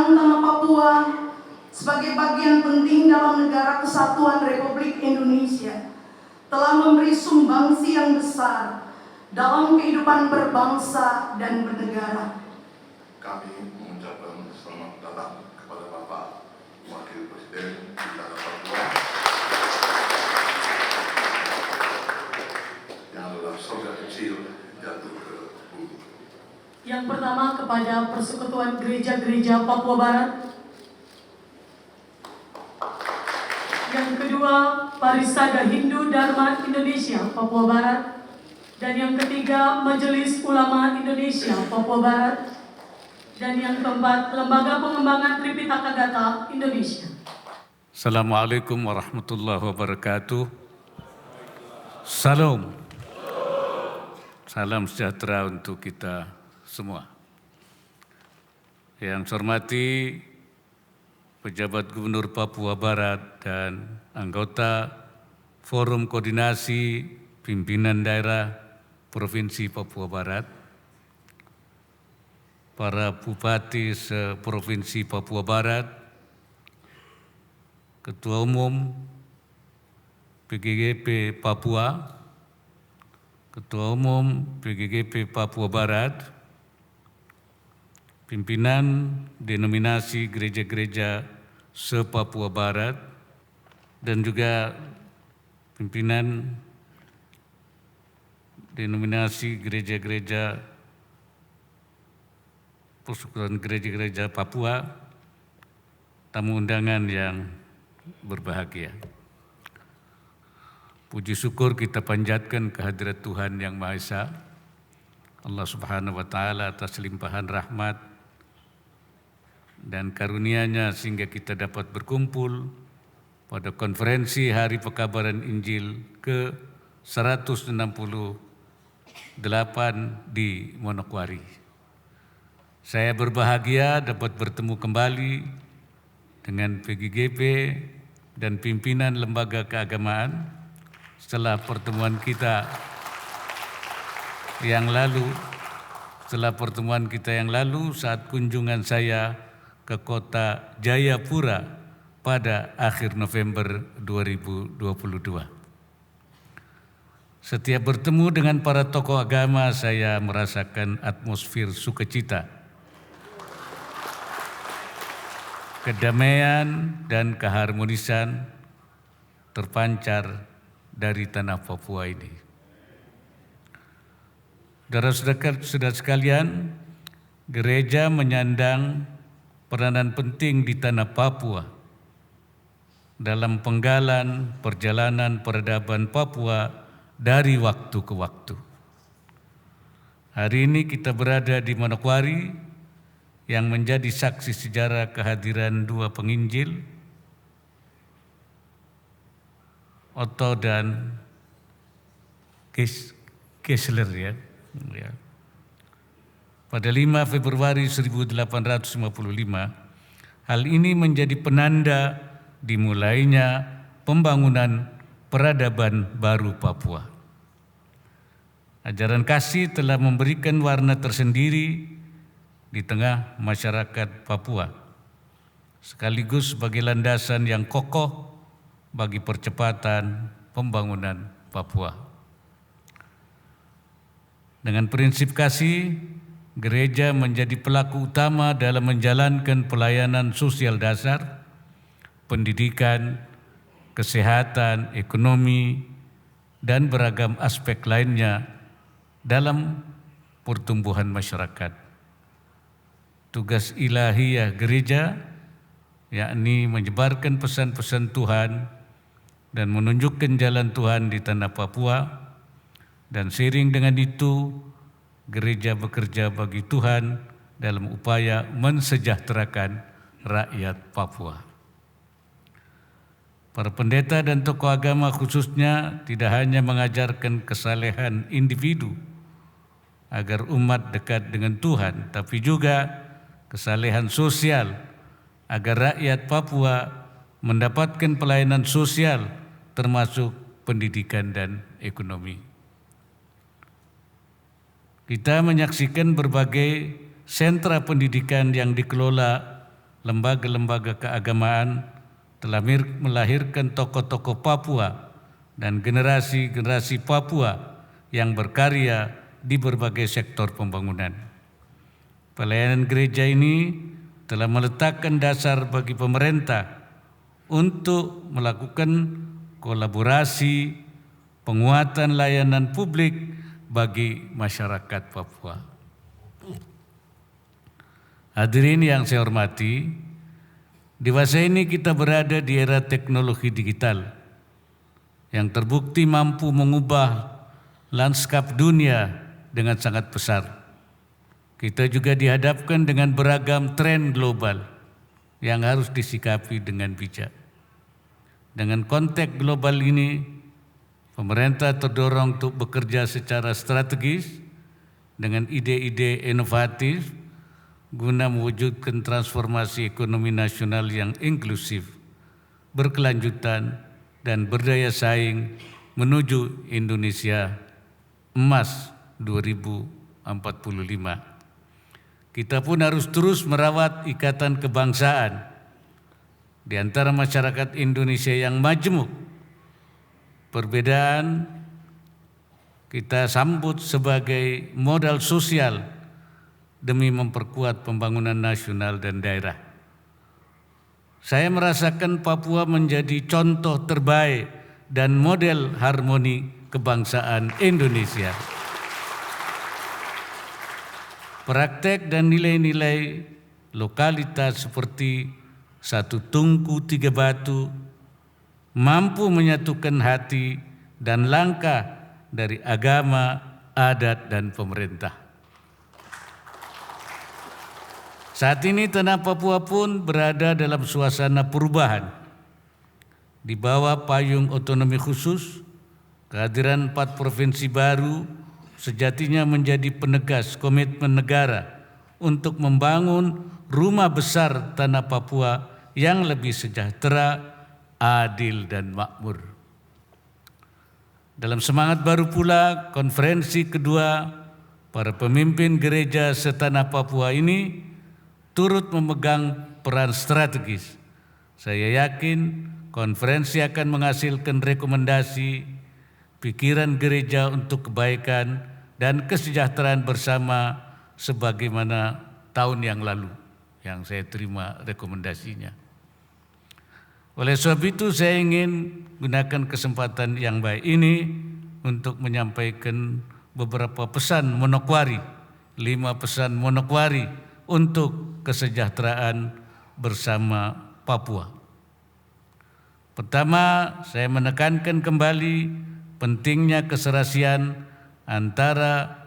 Kerajaan Tanah Papua sebagai bagian penting dalam Negara Kesatuan Republik Indonesia telah memberi sumbangsi yang besar dalam kehidupan berbangsa dan bernegara. Kami mengucapkan selamat datang kepada Bapak Wakil Presiden di Tanah Papua yang adalah saudara kecil jatuh ke bumi. Yang pertama kepada Persekutuan Gereja-Gereja Papua Barat. Yang kedua Parisada Hindu Dharma Indonesia Papua Barat. Dan yang ketiga Majelis Ulama Indonesia Papua Barat. Dan yang keempat Lembaga Pengembangan Tripitaka Gata Indonesia. Assalamualaikum warahmatullahi wabarakatuh. Salam. Salam sejahtera untuk kita semua. Yang saya hormati pejabat Gubernur Papua Barat dan anggota Forum Koordinasi Pimpinan Daerah Provinsi Papua Barat, para Bupati se-Provinsi Papua Barat, Ketua Umum PGGP Papua, Ketua Umum PGGP Papua Barat, pimpinan denominasi gereja-gereja se-Papua Barat, dan juga pimpinan denominasi gereja-gereja Persekutuan Gereja-Gereja Papua, tamu undangan yang berbahagia. Puji syukur kita panjatkan kehadirat Tuhan Yang Maha Esa, Allah Subhanahu wa Ta'ala, atas limpahan rahmat dan karunia-Nya sehingga kita dapat berkumpul pada konferensi Hari Pekabaran Injil ke-168 di Manokwari. Saya berbahagia dapat bertemu kembali dengan PGGP dan pimpinan lembaga keagamaan setelah pertemuan kita yang lalu, saat kunjungan saya ke kota Jayapura pada akhir November 2022. Setiap bertemu dengan para tokoh agama, saya merasakan atmosfer sukacita, kedamaian dan keharmonisan terpancar dari tanah Papua ini. Saudara-saudara sekalian, gereja menyandang peranan penting di tanah Papua dalam penggalan perjalanan peradaban Papua dari waktu ke waktu. Hari ini kita berada di Manokwari yang menjadi saksi sejarah kehadiran dua penginjil, Otto dan Kessler ya. Pada 5 Februari 1855, hal ini menjadi penanda dimulainya pembangunan peradaban baru Papua. Ajaran kasih telah memberikan warna tersendiri di tengah masyarakat Papua, sekaligus sebagai landasan yang kokoh bagi percepatan pembangunan Papua. Dengan prinsip kasih, gereja menjadi pelaku utama dalam menjalankan pelayanan sosial dasar, pendidikan, kesehatan, ekonomi, dan beragam aspek lainnya dalam pertumbuhan masyarakat. Tugas ilahiyah gereja yakni menyebarkan pesan-pesan Tuhan dan menunjukkan jalan Tuhan di tanah Papua, dan seiring dengan itu gereja bekerja bagi Tuhan dalam upaya mensejahterakan rakyat Papua. Para pendeta dan tokoh agama khususnya tidak hanya mengajarkan kesalehan individu agar umat dekat dengan Tuhan, tapi juga kesalehan sosial agar rakyat Papua mendapatkan pelayanan sosial termasuk pendidikan dan ekonomi. Kita menyaksikan berbagai sentra pendidikan yang dikelola lembaga-lembaga keagamaan telah melahirkan tokoh-tokoh Papua dan generasi-generasi Papua yang berkarya di berbagai sektor pembangunan. Pelayanan gereja ini telah meletakkan dasar bagi pemerintah untuk melakukan kolaborasi penguatan layanan publik bagi masyarakat Papua. Hadirin yang saya hormati, di masa ini kita berada di era teknologi digital yang terbukti mampu mengubah lanskap dunia dengan sangat besar. Kita juga dihadapkan dengan beragam tren global yang harus disikapi dengan bijak. Dengan konteks global ini, pemerintah terdorong untuk bekerja secara strategis dengan ide-ide inovatif guna mewujudkan transformasi ekonomi nasional yang inklusif, berkelanjutan, dan berdaya saing menuju Indonesia Emas 2045. Kita pun harus terus merawat ikatan kebangsaan di antara masyarakat Indonesia yang majemuk. Perbedaan kita sambut sebagai modal sosial demi memperkuat pembangunan nasional dan daerah. Saya merasakan Papua menjadi contoh terbaik dan model harmoni kebangsaan Indonesia. Praktek dan nilai-nilai lokalitas seperti satu tungku tiga batu mampu menyatukan hati dan langkah dari agama, adat, dan pemerintah. Saat ini tanah Papua pun berada dalam suasana perubahan. Di bawah payung otonomi khusus, kehadiran 4 provinsi baru sejatinya menjadi penegas komitmen negara untuk membangun rumah besar tanah Papua yang lebih sejahtera, adil, dan makmur. Dalam semangat baru pula, konferensi kedua para pemimpin gereja setanah Papua ini turut memegang peran strategis. Saya yakin konferensi akan menghasilkan rekomendasi pikiran gereja untuk kebaikan dan kesejahteraan bersama sebagaimana tahun yang lalu yang saya terima rekomendasinya. Oleh sebab itu saya ingin gunakan kesempatan yang baik ini untuk menyampaikan beberapa pesan Manokwari, 5 pesan Manokwari untuk kesejahteraan bersama Papua. Pertama, saya menekankan kembali pentingnya keserasian antara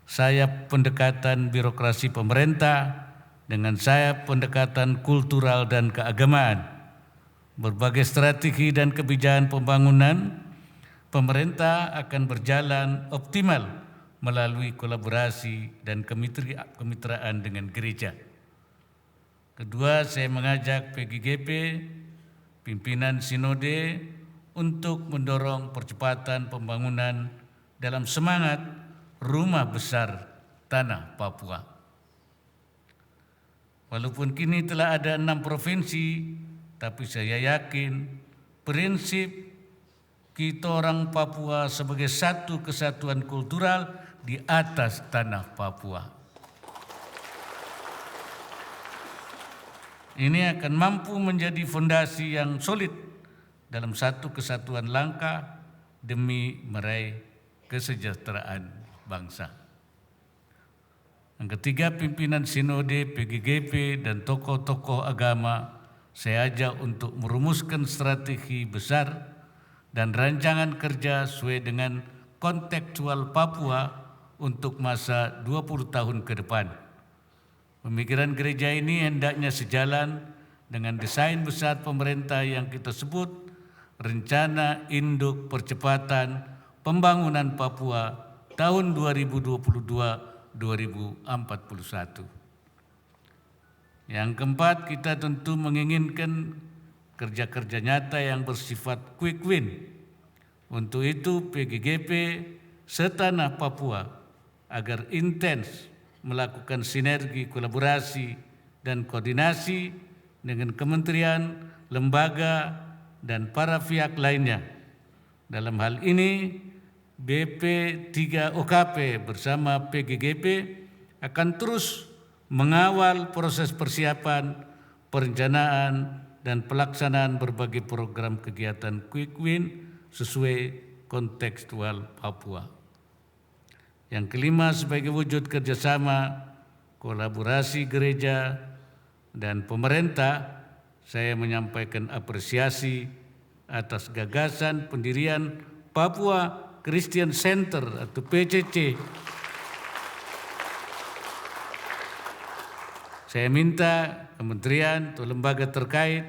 sayap pendekatan birokrasi pemerintah dengan sayap pendekatan kultural dan keagamaan. Berbagai strategi dan kebijakan pembangunan pemerintah akan berjalan optimal melalui kolaborasi dan kemitraan dengan gereja. Kedua, saya mengajak PGGP, pimpinan sinode, untuk mendorong percepatan pembangunan dalam semangat rumah besar tanah Papua. Walaupun kini telah ada 6 provinsi, tapi saya yakin prinsip kita orang Papua sebagai satu kesatuan kultural di atas tanah Papua. Ini akan mampu menjadi fondasi yang solid dalam satu kesatuan langkah demi meraih kesejahteraan bangsa. Yang ketiga, pimpinan sinode, PGGP, dan tokoh-tokoh agama saya ajak untuk merumuskan strategi besar dan rancangan kerja sesuai dengan kontekstual Papua untuk masa 20 tahun ke depan. Pemikiran gereja ini hendaknya sejalan dengan desain besar pemerintah yang kita sebut Rencana Induk Percepatan Pembangunan Papua tahun 2022-2041. Yang keempat, kita tentu menginginkan kerja-kerja nyata yang bersifat quick win. Untuk itu PGGP setanah Papua agar intens melakukan sinergi, kolaborasi, dan koordinasi dengan kementerian, lembaga, dan para pihak lainnya. Dalam hal ini, BP3OKP bersama PGGP akan terus mengawal proses persiapan, perencanaan, dan pelaksanaan berbagai program kegiatan Quick Win sesuai kontekstual Papua. Yang kelima, sebagai wujud kerjasama, kolaborasi gereja dan pemerintah, saya menyampaikan apresiasi atas gagasan pendirian Papua Christian Center atau PCC. Saya minta kementerian atau lembaga terkait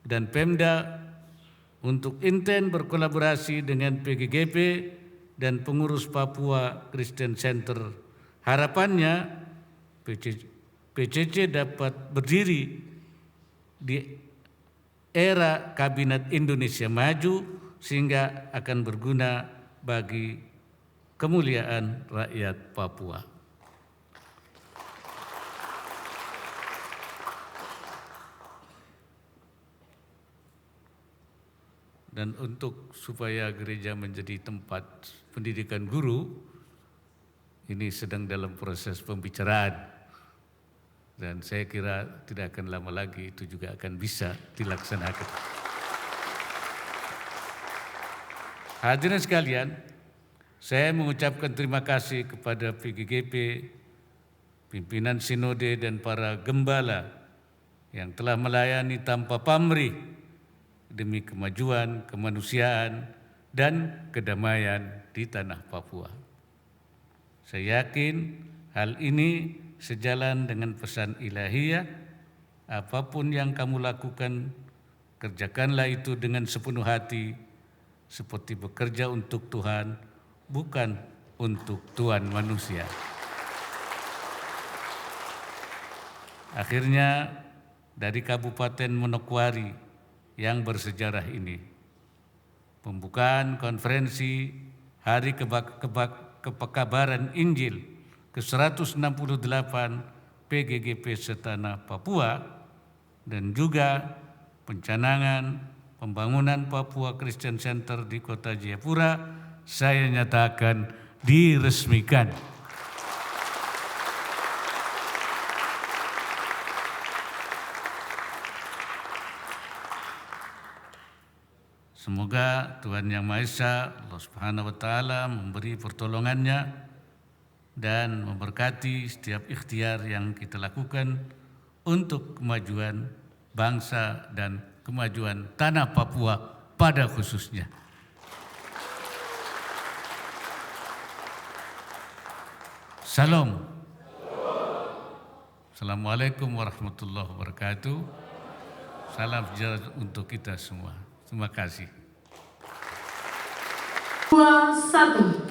dan Pemda untuk intens berkolaborasi dengan PGGP dan pengurus Papua Christian Center. Harapannya PCC dapat berdiri di era Kabinet Indonesia Maju sehingga akan berguna bagi kemuliaan rakyat Papua. Dan untuk supaya gereja menjadi tempat pendidikan guru, ini sedang dalam proses pembicaraan. Dan saya kira tidak akan lama lagi itu juga akan bisa dilaksanakan. Hadirin sekalian, saya mengucapkan terima kasih kepada PGGP, pimpinan sinode dan para gembala yang telah melayani tanpa pamrih demi kemajuan, kemanusiaan, dan kedamaian di tanah Papua. Saya yakin hal ini sejalan dengan pesan ilahiyah, apapun yang kamu lakukan, kerjakanlah itu dengan sepenuh hati, seperti bekerja untuk Tuhan, bukan untuk tuan manusia. Akhirnya, dari Kabupaten Manokwari yang bersejarah ini, pembukaan konferensi Hari Kepakabaran Injil ke-168 PGGP setanah Papua dan juga pencanangan pembangunan Papua Christian Center di Kota Jayapura, saya nyatakan diresmikan. Semoga Tuhan Yang Maha Esa, Allah Subhanahu wa Ta'ala, memberi pertolongannya dan memberkati setiap ikhtiar yang kita lakukan untuk kemajuan bangsa dan kemajuan tanah Papua pada khususnya. Salam. Assalamualaikum warahmatullahi wabarakatuh. Salam sejahtera untuk kita semua. Terima kasih. 2, 1.